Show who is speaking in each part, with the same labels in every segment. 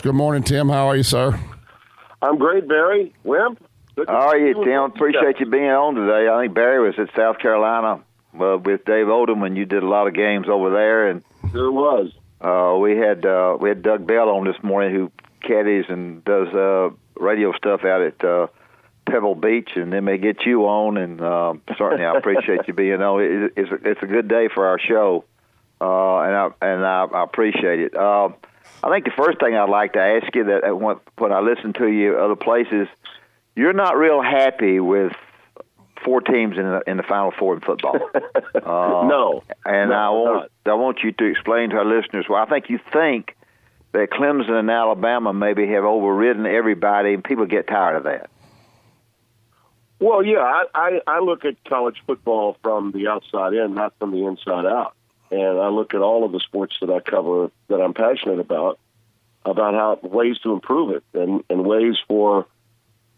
Speaker 1: Good morning, Tim. How are you, sir?
Speaker 2: I'm great, Barry. Wimp?
Speaker 3: How are you, Tim? Appreciate you being on today. I think Barry was at South Carolina with Dave Odom, and you did a lot of games over there. And
Speaker 2: Sure was.
Speaker 3: we had Doug Bell on this morning, who caddies and does radio stuff out at Pebble Beach, and they may get you on. And certainly, I appreciate you being on. It's a good day for our show, and I appreciate it. I think the first thing I'd like to ask you that when I listen to you other places, you're not real happy with 4 teams in the Final Four in football.
Speaker 2: No.
Speaker 3: And I want you to explain to our listeners why I think you think that Clemson and Alabama maybe have overridden everybody, and people get tired of that.
Speaker 2: Well, yeah, I look at college football from the outside in, not from the inside out. And I look at all of the sports that I cover that I'm passionate about how ways to improve it and ways for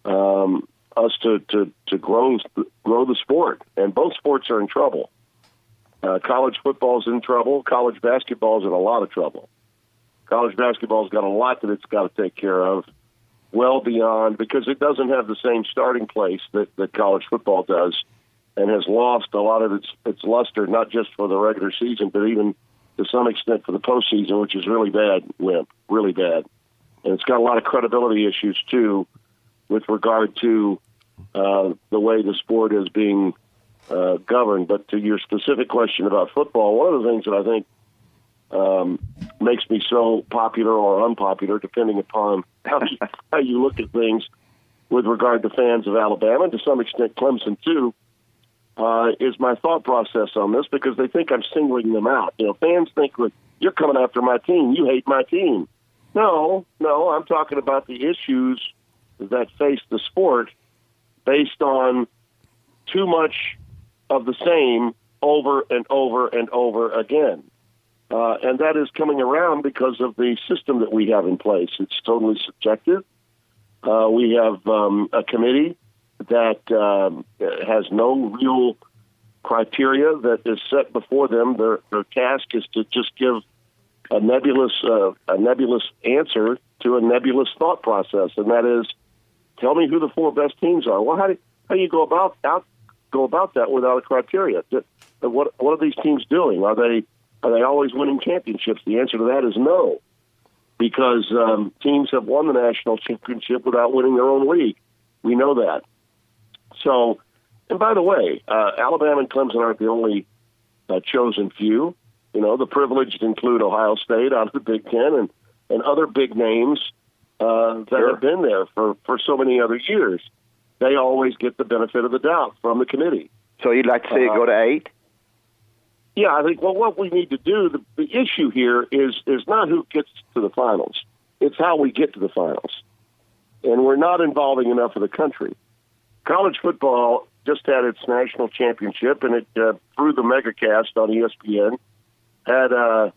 Speaker 2: us to grow the sport. And both sports are in trouble. College football's in trouble. College basketball's in a lot of trouble. College basketball's got a lot that it's got to take care of, well beyond, because it doesn't have the same starting place that college football does, and has lost a lot of its luster, not just for the regular season, but even to some extent for the postseason, which is really bad, Wimp, really bad. And it's got a lot of credibility issues, too, with regard to the way the sport is being governed. But to your specific question about football, one of the things that I think makes me so popular or unpopular, depending upon how you look at things with regard to fans of Alabama, and to some extent Clemson, too, is my thought process on this, because they think I'm singling them out. You know, fans think, look, you're coming after my team. You hate my team. No, I'm talking about the issues that face the sport based on too much of the same over and over and over again. And that is coming around because of the system that we have in place. It's totally subjective. We have a committee that has no real criteria that is set before them. Their task is to just give a nebulous answer to a nebulous thought process, and that is, tell me who the 4 best teams are. Well, how do you go about that without a criteria? What are these teams doing? Are they always winning championships? The answer to that is no, because teams have won the national championship without winning their own league. We know that. So, and by the way, Alabama and Clemson aren't the only chosen few. You know, the privileged include Ohio State out of the Big Ten and other big names that have been there for so many other years. They always get the benefit of the doubt from the committee.
Speaker 3: So you'd like to see it go to 8?
Speaker 2: Yeah, I think, well, what we need to do, the issue here is not who gets to the finals. It's how we get to the finals. And we're not involving enough of the country. College football just had its national championship, and it, through the megacast on ESPN, had a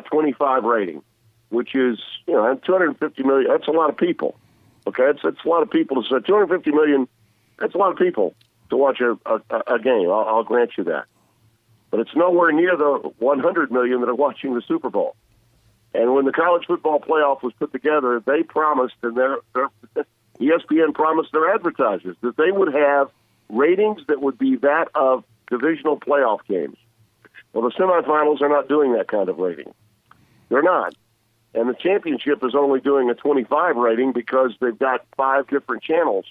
Speaker 2: 25 rating, which is, 250 million. That's a lot of people. Okay, it's a lot of people. So 250 million, that's a lot of people to watch a game. I'll grant you that. But it's nowhere near the 100 million that are watching the Super Bowl. And when the college football playoff was put together, they promised, and their ESPN promised their advertisers that they would have ratings that would be that of divisional playoff games. Well, the semifinals are not doing that kind of rating. They're not. And the championship is only doing a 25 rating because they've got 5 different channels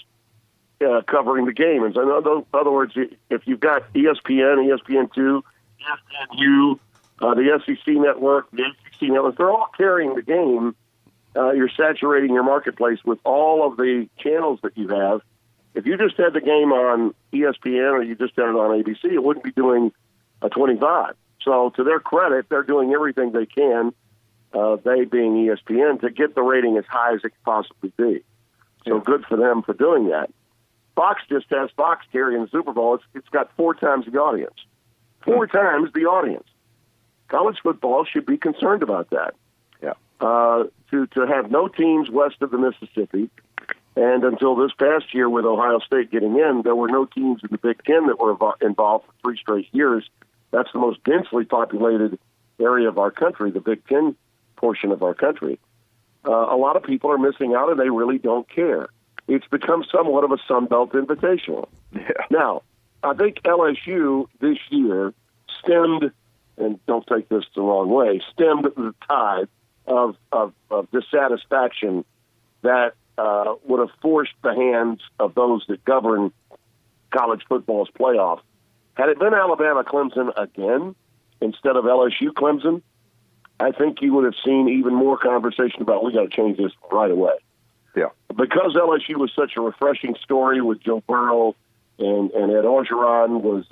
Speaker 2: covering the game. And so in other words, if you've got ESPN, ESPN2, ESPNU, the SEC network, the ACC network, they're all carrying the game. You're saturating your marketplace with all of the channels that you have. If you just had the game on ESPN or you just had it on ABC, it wouldn't be doing a 25. So to their credit, they're doing everything they can, they being ESPN, to get the rating as high as it can possibly be. So good for them for doing that. Fox just has Fox carrying the Super Bowl. It's got 4 times the audience. 4 times the audience. College football should be concerned about that.
Speaker 3: Yeah.
Speaker 2: To have no teams west of the Mississippi, and until this past year with Ohio State getting in, there were no teams in the Big Ten that were involved for 3 straight years. That's the most densely populated area of our country, the Big Ten portion of our country, a lot of people are missing out, and they really don't care. It's become somewhat of a Sun Belt invitational.
Speaker 3: Yeah.
Speaker 2: Now, I think LSU this year stemmed, and don't take this the wrong way, stemmed the tide of dissatisfaction that would have forced the hands of those that govern college football's playoff. Had it been Alabama-Clemson again instead of LSU-Clemson, I think you would have seen even more conversation about we got to change this right away.
Speaker 3: Yeah.
Speaker 2: Because LSU was such a refreshing story with Joe Burrow and Ed Orgeron was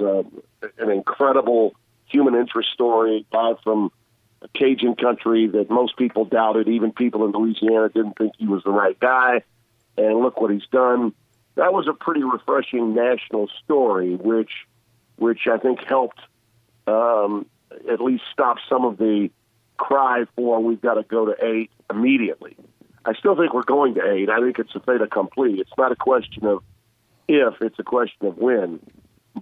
Speaker 2: an incredible human interest story, guy from a Cajun country that most people doubted. Even people in Louisiana didn't think he was the right guy. And look what he's done. That was a pretty refreshing national story, which I think helped at least stop some of the cry for we've got to go to 8 immediately. I still think we're going to 8. I think it's a fait accompli. It's not a question of if, it's a question of when.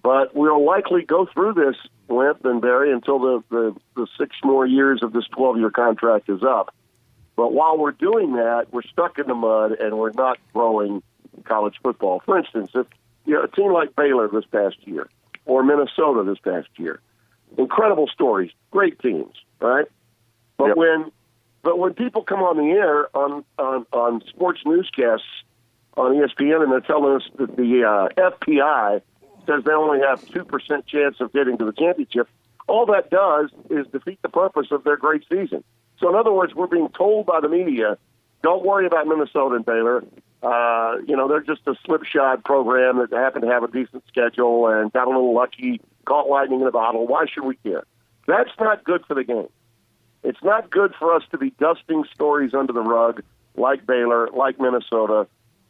Speaker 2: But we'll likely go through this, Limp and Barry, until the 6 more years of this 12-year contract is up. But while we're doing that, we're stuck in the mud and we're not growing college football. For instance, if a team like Baylor this past year or Minnesota this past year, incredible stories, great teams, right? But when people come on the air on sports newscasts on ESPN and they're telling us that the FPI says they only have 2% chance of getting to the championship, all that does is defeat the purpose of their great season. So in other words, we're being told by the media, don't worry about Minnesota and Baylor. They're just a slipshod program that happened to have a decent schedule and got a little lucky, caught lightning in a bottle. Why should we care? That's not good for the game. It's not good for us to be dusting stories under the rug like Baylor, like Minnesota,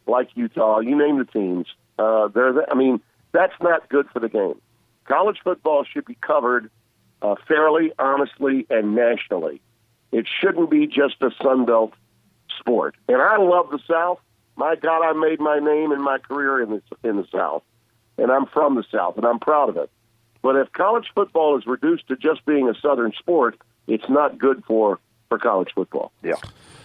Speaker 2: like Utah. You name the teams. That's not good for the game. College football should be covered fairly, honestly, and nationally. It shouldn't be just a Sun Belt sport. And I love the South. My God, I made my name and my career in the South. And I'm from the South, and I'm proud of it. But if college football is reduced to just being a Southern sport, it's not good for college football.
Speaker 3: Yeah.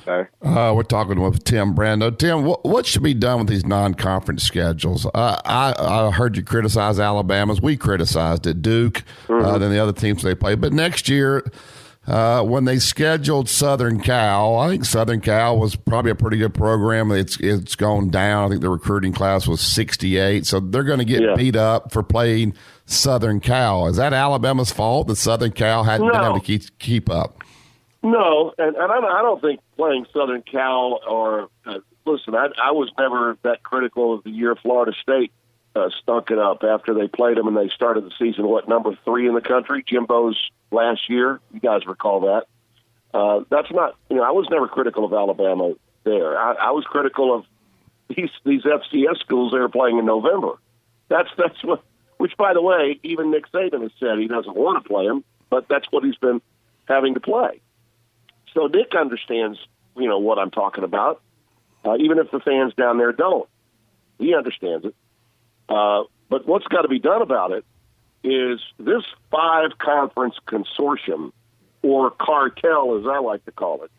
Speaker 3: Okay.
Speaker 1: We're talking with Tim Brando. Tim, what should be done with these non-conference schedules? I heard you criticize Alabama's. We criticized it, Duke, then the other teams they play. But next year, when they scheduled Southern Cal, I think Southern Cal was probably a pretty good program. It's gone down. I think the recruiting class was 68. So they're going to get beat up for playing Southern Cal. Is that Alabama's fault that Southern Cal hadn't been able to keep up?
Speaker 2: No, and I don't think playing Southern Cal or listen, I was never that critical of the year Florida State stunk it up after they played them and they started the season, number 3 in the country, Jimbo's last year. You guys recall that. That's not, I was never critical of Alabama there. I was critical of these FCS schools they were playing in November. That's what, which, by the way, even Nick Saban has said he doesn't want to play them, but that's what he's been having to play. So Nick understands, what I'm talking about, even if the fans down there don't. He understands it. But what's got to be done about it is this 5-conference consortium, or cartel, as I like to call it,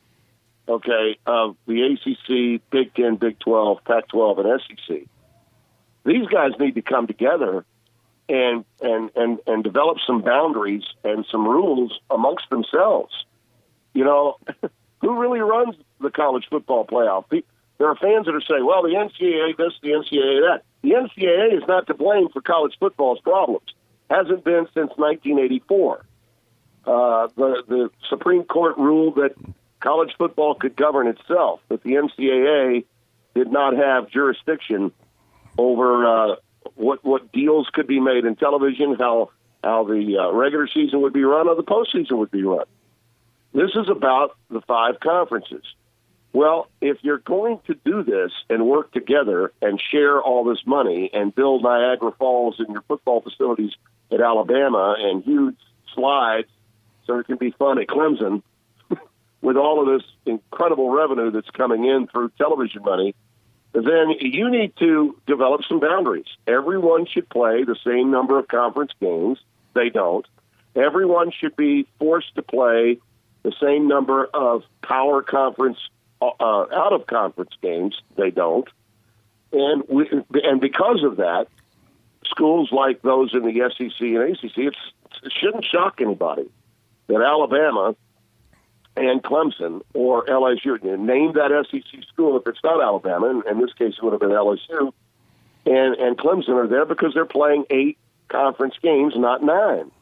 Speaker 2: okay, of the ACC, Big 10, Big 12, Pac-12, and SEC. These guys need to come together and develop some boundaries and some rules amongst themselves. Who really runs the college football playoff? There are fans that are saying, well, the NCAA this, the NCAA that. The NCAA is not to blame for college football's problems. Hasn't been since 1984. The Supreme Court ruled that college football could govern itself, that the NCAA did not have jurisdiction over what deals could be made in television, how the regular season would be run, or the postseason would be run. This is about the 5 conferences. Well, if you're going to do this and work together and share all this money and build Niagara Falls in your football facilities at Alabama and huge slides so it can be fun at Clemson with all of this incredible revenue that's coming in through television money, then you need to develop some boundaries. Everyone should play the same number of conference games. They don't. Everyone should be forced to play the same number of power conference out-of-conference games. They don't. And because of that, schools like those in the SEC and ACC, it shouldn't shock anybody that Alabama and Clemson or LSU, name that SEC school if it's not Alabama, in this case it would have been LSU, and Clemson are there because they're playing 8 conference games, not 9.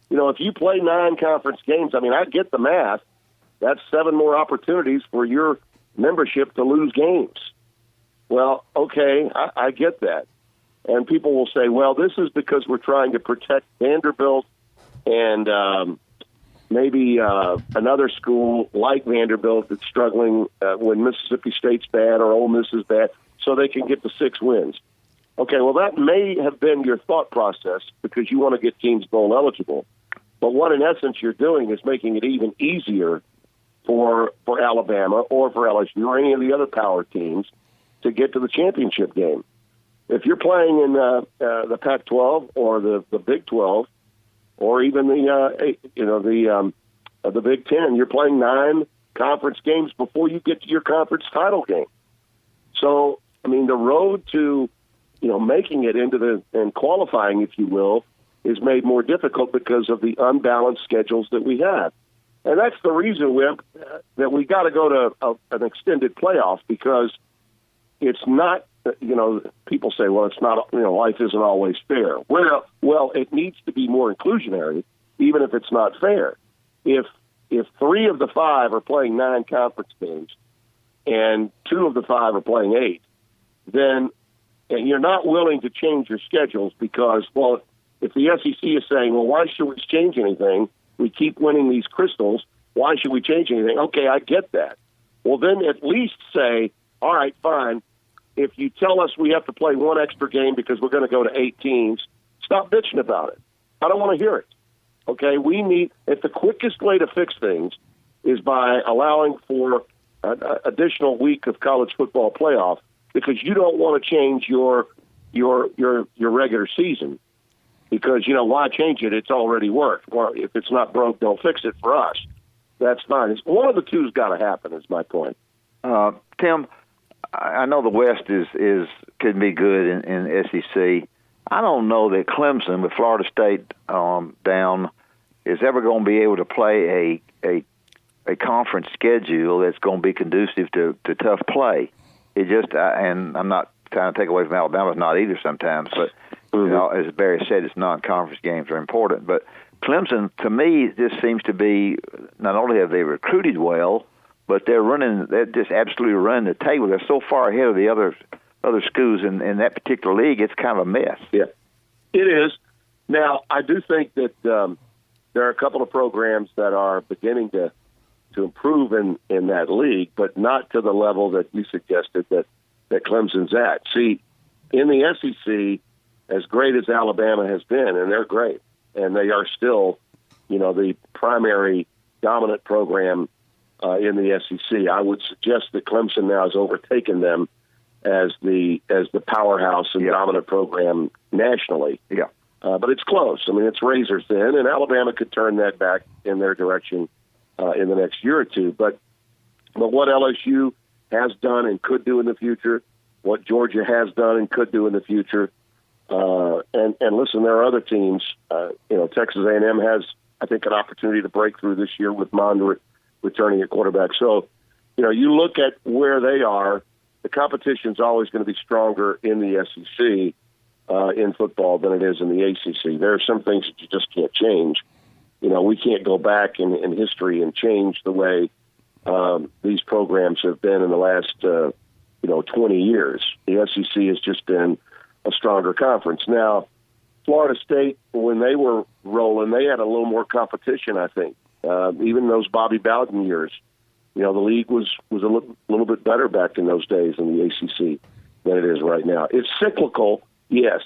Speaker 2: If you play 9 conference games, I get the math. That's 7 more opportunities for your membership to lose games. Well, okay, I get that. And people will say, well, this is because we're trying to protect Vanderbilt and maybe another school like Vanderbilt that's struggling when Mississippi State's bad or Ole Miss is bad, so they can get the 6 wins. Okay, well, that may have been your thought process because you want to get teams bowl eligible. But what, in essence, you're doing is making it even easier for Alabama or for LSU or any of the other power teams to get to the championship game. If you're playing in the Pac-12 or the Big 12 or even the Big 10, you're playing 9 conference games before you get to your conference title game. So, the road to making it into and qualifying, if you will, is made more difficult because of the unbalanced schedules that we have. And that's the reason that we got to go to an extended playoff, because it's not, people say, well, it's not, life isn't always fair. Well, it needs to be more inclusionary, even if it's not fair. If 3 of the 5 are playing 9 conference games and 2 of the 5 are playing 8, then and you're not willing to change your schedules because, well, if the SEC is saying, well, why should we change anything? We keep winning these crystals. Why should we change anything? Okay, I get that. Well, then at least say, all right, fine. If you tell us we have to play 1 extra game because we're going to go to 8 teams, stop bitching about it. I don't want to hear it. Okay, if the quickest way to fix things is by allowing for an additional week of college football playoff, because you don't want to change your regular season. Because, why change it? It's already worked. Well, if it's not broke, don't fix it for us. That's fine. One of the two's got to happen, is my point.
Speaker 3: Tim, I know the West could be good in SEC. I don't know that Clemson, with Florida State down, is ever going to be able to play a conference schedule that's going to be conducive to tough play. It just, and I'm not trying to take away from Alabama, it's not either sometimes, but as Barry said, it's non-conference games are important. But Clemson, to me, this seems to be, not only have they recruited well, but they're just absolutely running the table. They're so far ahead of the other schools in that particular league, it's kind of a mess.
Speaker 2: Yeah, it is. Now, I do think that there are a couple of programs that are beginning to improve in that league, but not to the level that you suggested that Clemson's at. See, in the SEC, as great as Alabama has been, and they're great, and they are still, the primary dominant program in the SEC. I would suggest that Clemson now has overtaken them as the powerhouse and dominant program nationally.
Speaker 3: Yeah.
Speaker 2: But it's close. It's razor thin, and Alabama could turn that back in their direction in the next year or two. But what LSU has done and could do in the future, what Georgia has done and could do in the future, and listen, there are other teams. Texas A&M has, I think, an opportunity to break through this year with Mond returning at quarterback. So, you look at where they are, the competition's always going to be stronger in the SEC in football than it is in the ACC. There are some things that you just can't change. We can't go back in history and change the way these programs have been in the last 20 years. The SEC has just been a stronger conference. Now, Florida State, when they were rolling, they had a little more competition, I think. Even those Bobby Bowden years, the league was a little bit better back in those days in the ACC than it is right now. It's cyclical, yes,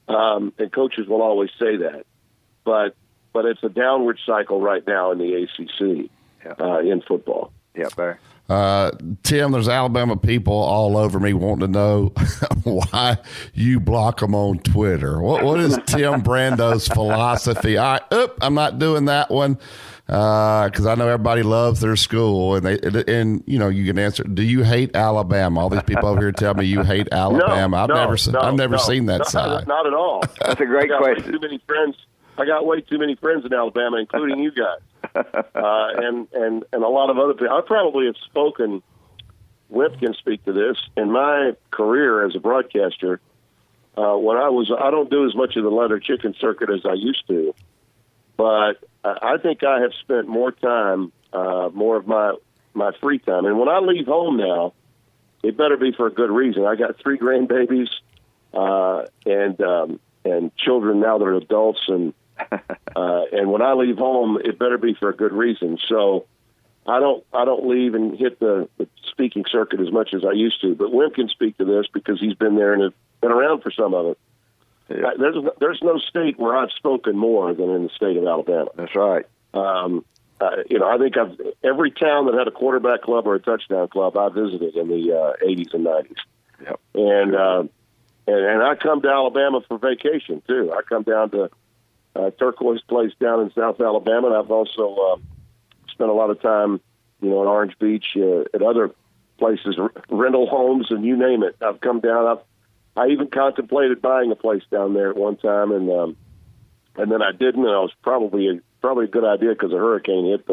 Speaker 2: and coaches will always say that, but it's a downward cycle right now in the ACC in football.
Speaker 3: Yeah, Barry.
Speaker 1: Tim, there's Alabama people all over me wanting to know why you block them on Twitter. What is Tim Brando's philosophy? I'm not doing that one because I know everybody loves their school, and you can answer. Do you hate Alabama? All these people over here tell me you hate Alabama. I've never seen that side.
Speaker 2: Not at all.
Speaker 3: That's a great question.
Speaker 2: Too many friends. I got way too many friends in Alabama, including you guys. And a lot of other people. I probably have spoken, Wimp can speak to this, in my career as a broadcaster, I don't do as much of the leather chicken circuit as I used to, but I think I have spent more time, more of my free time. And when I leave home now, it better be for a good reason. I got 3 grandbabies, and children now that are adults, and when I leave home, it better be for a good reason. So I don't leave and hit the speaking circuit as much as I used to. But Wim can speak to this because he's been there and been around for some of it. Yeah. There's no state where I've spoken more than in the state of Alabama.
Speaker 3: That's right.
Speaker 2: I think every town that had a quarterback club or a touchdown club I visited in the 80s and 90s.
Speaker 3: Yep.
Speaker 2: And I come to Alabama for vacation too. I come down to Turquoise Place down in South Alabama, and I've also spent a lot of time, in Orange Beach, at other places, rental homes, and you name it. I've come down. I even contemplated buying a place down there at one time, and then I didn't. And it was probably a good idea because a hurricane hit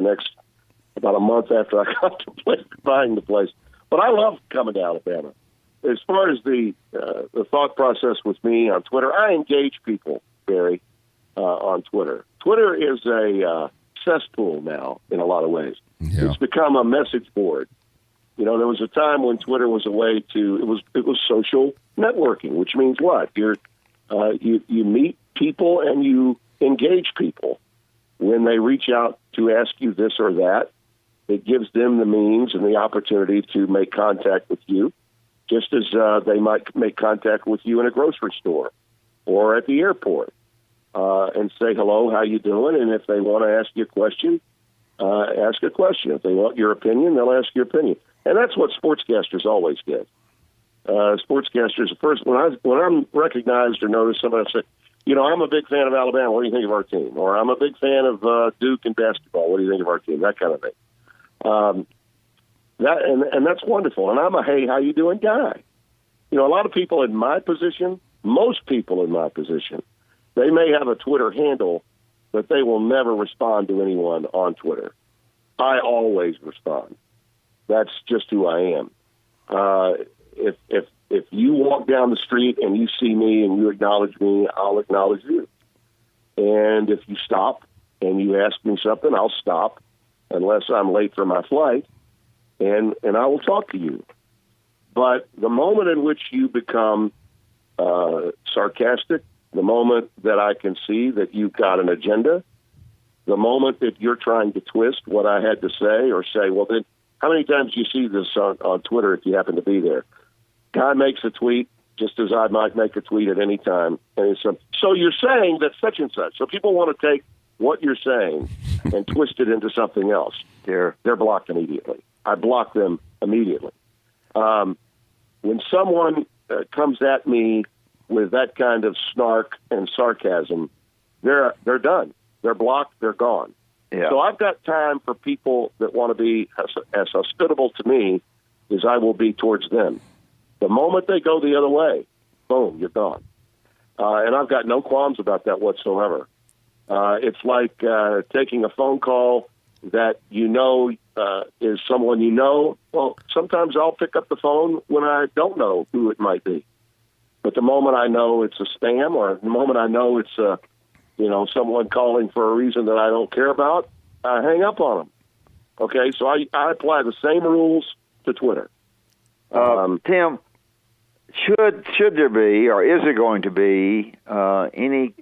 Speaker 2: about a month after I contemplated buying the place. But I love coming to Alabama. As far as the thought process with me on Twitter, I engage people, Barry, on Twitter. Twitter is a cesspool now in a lot of ways. Yeah. It's become a message board. There was a time when Twitter was a way to it was social networking, which means what? You meet people and you engage people when they reach out to ask you this or that. It gives them the means and the opportunity to make contact with you, just as they might make contact with you in a grocery store or at the airport. And say, hello, how you doing? And if they want to ask you a question, ask a question. If they want your opinion, they'll ask your opinion. And that's what sportscasters always did. Sportscasters, first, when I'm recognized or noticed, somebody say, I'm a big fan of Alabama. What do you think of our team? Or I'm a big fan of Duke in basketball. What do you think of our team? That kind of thing. That's wonderful. And I'm a hey, how you doing guy. A lot of people in my position, most people in my position, they may have a Twitter handle, but they will never respond to anyone on Twitter. I always respond. That's just who I am. If you walk down the street and you see me and you acknowledge me, I'll acknowledge you. And if you stop and you ask me something, I'll stop unless I'm late for my flight, and I will talk to you. But the moment in which you become sarcastic, the moment that I can see that you've got an agenda, the moment that you're trying to twist what I had to say or say, well, then how many times do you see this on Twitter if you happen to be there? Guy makes a tweet just as I might make a tweet at any time. And so you're saying that such and such. So people want to take what you're saying and twist it into something else. They're blocked immediately. I block them immediately. When someone comes at me with that kind of snark and sarcasm, they're done. They're blocked. They're gone. Yeah. So I've got time for people that want to be as hospitable to me as I will be towards them. The moment they go the other way, boom, you're gone. And I've got no qualms about that whatsoever. It's like taking a phone call that is someone you know. Well, sometimes I'll pick up the phone when I don't know who it might be. But the moment I know it's a spam, or the moment I know it's someone calling for a reason that I don't care about, I hang up on them. Okay, so I apply the same rules to Twitter.
Speaker 3: Tim, should there be, or is there going to be any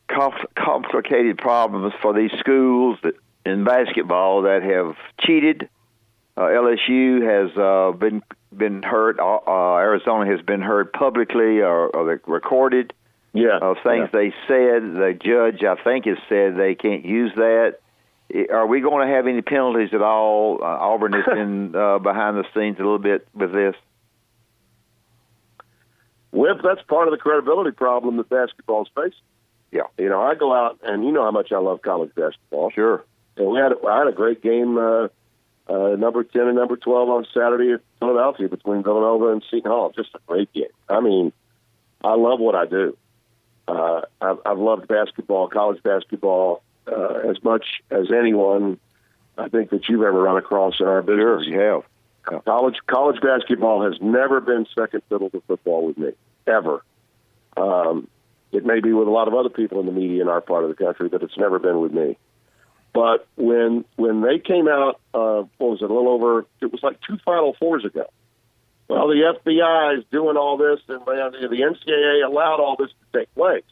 Speaker 3: complicated problems for these schools in basketball that have cheated? LSU has been heard. Arizona has been heard publicly or recorded.
Speaker 2: Yeah.
Speaker 3: Things they said. The judge, I think, has said they can't use that. Are we going to have any penalties at all? Auburn has been behind the scenes a little bit with this.
Speaker 2: Whip, that's part of the credibility problem that basketball is facing.
Speaker 3: Yeah.
Speaker 2: I go out, and you know how much I love college basketball.
Speaker 3: Sure.
Speaker 2: And I had a great game, number 10 and number 12 on Saturday at Philadelphia between Villanova and Seton Hall. Just a great game. I mean, I love what I do. I've loved basketball, college basketball, as much as anyone I think that you've ever run across in our business.
Speaker 3: Sure, you have. Yeah.
Speaker 2: College basketball has never been second fiddle to football with me, ever. It may be with a lot of other people in the media in our part of the country, but it's never been with me. But when they came out, what was it, it was like 2 Final Fours ago. Well, the FBI is doing all this, and the NCAA allowed all this to take place.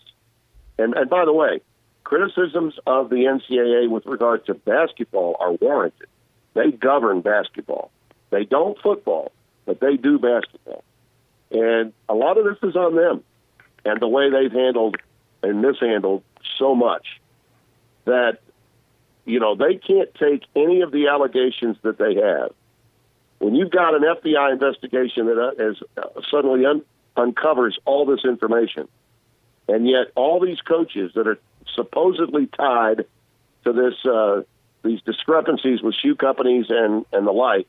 Speaker 2: And by the way, criticisms of the NCAA with regard to basketball are warranted. They govern basketball. They don't football, but they do basketball. And a lot of this is on them and the way they've handled and mishandled so much that, they can't take any of the allegations that they have. When you've got an FBI investigation that suddenly uncovers all this information, and yet all these coaches that are supposedly tied to these discrepancies with shoe companies and the like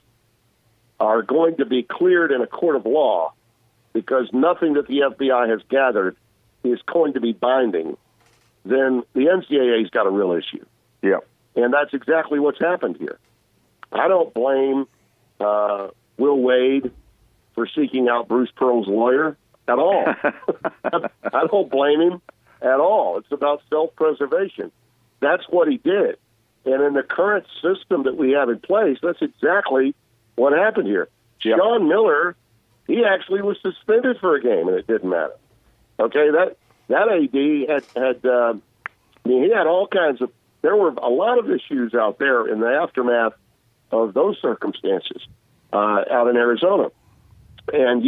Speaker 2: are going to be cleared in a court of law because nothing that the FBI has gathered is going to be binding, then the NCAA's got a real issue.
Speaker 3: Yeah.
Speaker 2: And that's exactly what's happened here. I don't blame Will Wade for seeking out Bruce Pearl's lawyer at all. I don't blame him at all. It's about self-preservation. That's what he did. And in the current system that we have in place, that's exactly what happened here.
Speaker 3: Yep.
Speaker 2: John Miller, he actually was suspended for a game, and it didn't matter. Okay, that AD had he had all kinds of. There were a lot of issues out there in the aftermath of those circumstances out in Arizona, and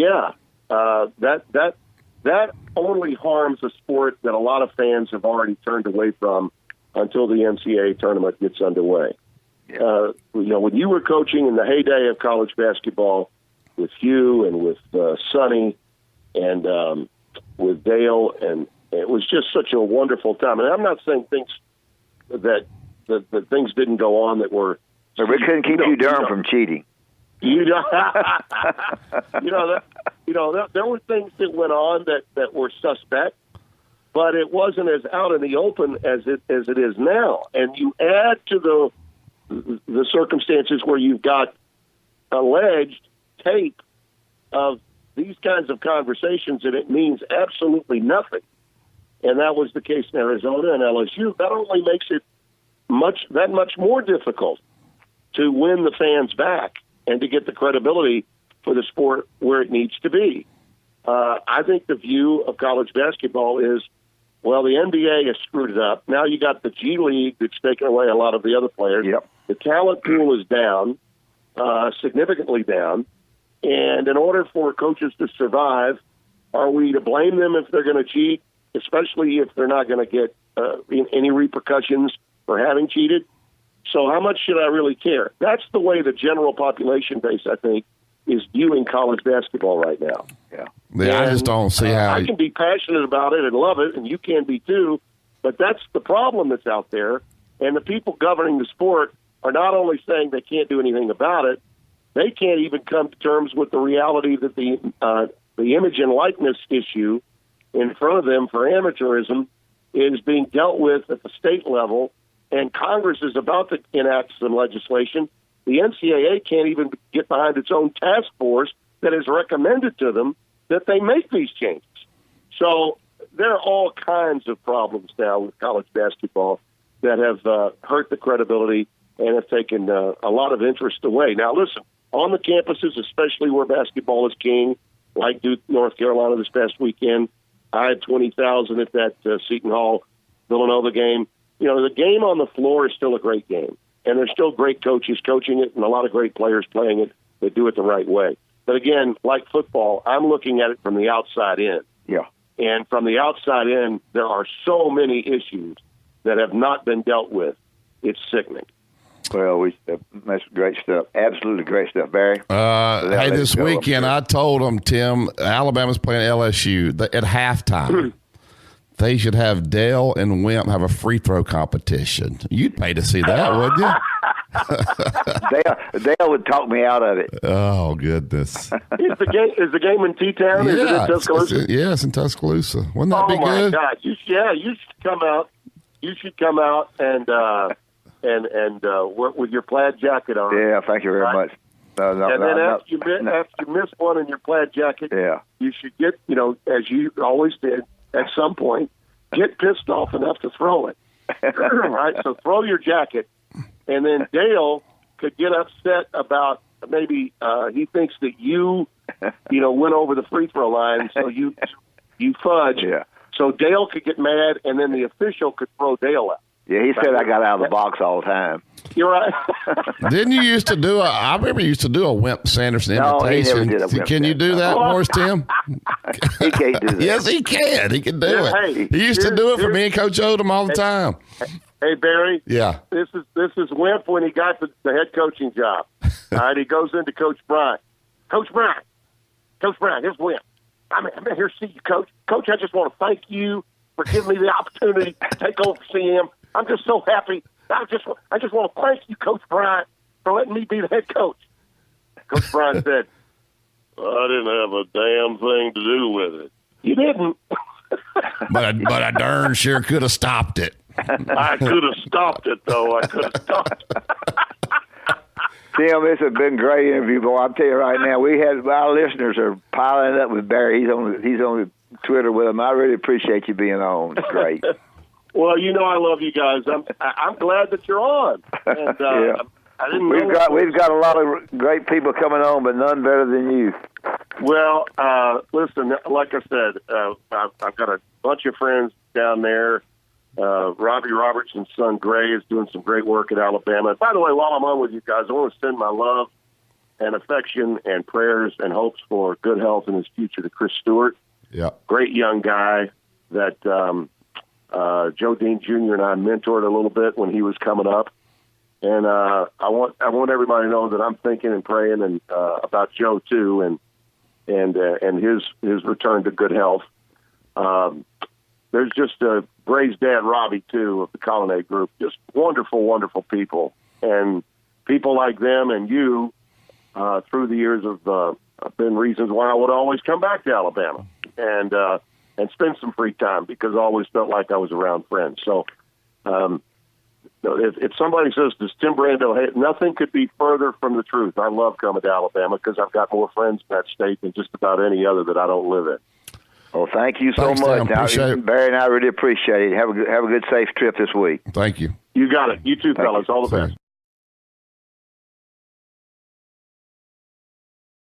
Speaker 2: that only harms a sport that a lot of fans have already turned away from until the NCAA tournament gets underway. When you were coaching in the heyday of college basketball with Hugh and with Sonny and with Dale, and it was just such a wonderful time. And I'm not saying things that things didn't go on that were.
Speaker 3: So we couldn't keep you Durham from cheating.
Speaker 2: There were things that went on that were suspect, but it wasn't as out in the open as it is now. And you add to the circumstances where you've got alleged tape of these kinds of conversations, and it means absolutely nothing. And that was the case in Arizona and LSU. That only makes it that much more difficult to win the fans back and to get the credibility for the sport where it needs to be. I think the view of college basketball is, well, the NBA has screwed it up. Now you got the G League that's taken away a lot of the other players.
Speaker 3: Yep.
Speaker 2: The talent pool is down, significantly down. And in order for coaches to survive, are we to blame them if they're going to cheat, especially if they're not going to get any repercussions for having cheated? So how much should I really care? That's the way the general population base, I think, is viewing college basketball right now.
Speaker 1: Yeah, I just don't see how.
Speaker 2: I can be passionate about it and love it, and you can be too, but that's the problem that's out there. And the people governing the sport are not only saying they can't do anything about it, they can't even come to terms with the reality that the image and likeness issue in front of them for amateurism is being dealt with at the state level, and Congress is about to enact some legislation. The NCAA can't even get behind its own task force that has recommended to them that they make these changes. So there are all kinds of problems now with college basketball that have hurt the credibility and have taken a lot of interest away. Now, listen, on the campuses, especially where basketball is king, like Duke, North Carolina this past weekend, I had 20,000 at that Seton Hall Villanova game. The game on the floor is still a great game, and there's still great coaches coaching it and a lot of great players playing it that do it the right way. But again, like football, I'm looking at it from the outside in.
Speaker 3: Yeah.
Speaker 2: And from the outside in, there are so many issues that have not been dealt with. It's sickening.
Speaker 3: Well, that's great stuff. Absolutely great stuff, Barry.
Speaker 1: Hey, this weekend I told them, Tim, Alabama's playing LSU at halftime. They should have Dale and Wimp have a free throw competition. You'd pay to see that, wouldn't you?
Speaker 3: Dale would talk me out of it.
Speaker 1: Oh, goodness.
Speaker 2: Is the game in T-Town? Is it in Tuscaloosa?
Speaker 1: Yes, in Tuscaloosa. Wouldn't that be good?
Speaker 2: Oh, my God. You should come out. You should come out and work with your plaid jacket on.
Speaker 3: Yeah, thank you very much.
Speaker 2: After you miss one in your plaid jacket, you should get, as you always did, at some point, get pissed off enough to throw it. Right? So throw your jacket, and then Dale could get upset about maybe he thinks that you went over the free throw line, so you fudge. Yeah. So Dale could get mad, and then the official could throw Dale out.
Speaker 3: Yeah, he said I got out of the box all the time.
Speaker 2: You're right.
Speaker 1: Didn't you used to do I remember you used to do a Wimp Sanderson imitation.
Speaker 3: He never did a Wimp
Speaker 1: Can you do that for us, Tim?
Speaker 3: He can't do that.
Speaker 1: Yes, he can. He can do it.
Speaker 2: Hey,
Speaker 1: he used to do it for me and Coach Odom all the time.
Speaker 2: Hey, Barry.
Speaker 1: Yeah.
Speaker 2: This is Wimp when he got the head coaching job. All right, he goes into Coach Bryant. Coach Bryant, here's Wimp. I'm here to see you, Coach. Coach, I just want to thank you for giving me the opportunity to take over CM. I'm just so happy. I just want to thank you, Coach Bryant, for letting me be the head coach. Coach Bryant said, I didn't have a damn thing to do with it. You didn't.
Speaker 1: but I darn sure could have stopped it.
Speaker 2: I could have stopped it, though. I could have stopped it.
Speaker 3: Tim, this has been a great interview, boy. I'll tell you right now, our listeners are piling up with Barry. He's on Twitter with him. I really appreciate you being on. It's great.
Speaker 2: Well, I love you guys. I'm glad that you're on. And,
Speaker 3: yeah.
Speaker 2: I didn't.
Speaker 3: We've got a lot of great people coming on, but none better than you.
Speaker 2: Well, listen, like I said, I've got a bunch of friends down there. Robbie Robertson's son Gray is doing some great work at Alabama. And by the way, while I'm on with you guys, I want to send my love and affection and prayers and hopes for good health in his future to Chris Stewart.
Speaker 1: Yeah,
Speaker 2: great young guy that Joe Dean Jr. and I mentored a little bit when he was coming up. And I want everybody to know that I'm thinking and praying and about Joe too, and his return to good health. There's just Gray's dad, Robbie, too, of the Colonnade Group. Just wonderful, wonderful people, and people like them and you through the years have been reasons why I would always come back to Alabama and spend some free time because I always felt like I was around friends. So. If somebody says, does Tim Brando hate, nothing could be further from the truth. I love coming to Alabama because I've got more friends in that state than just about any other that I don't live in.
Speaker 3: Well, thank you so much. Barry and I really appreciate it. Have a good, safe trip this week.
Speaker 1: Thank you.
Speaker 2: You got it. You too, fellas. All the best.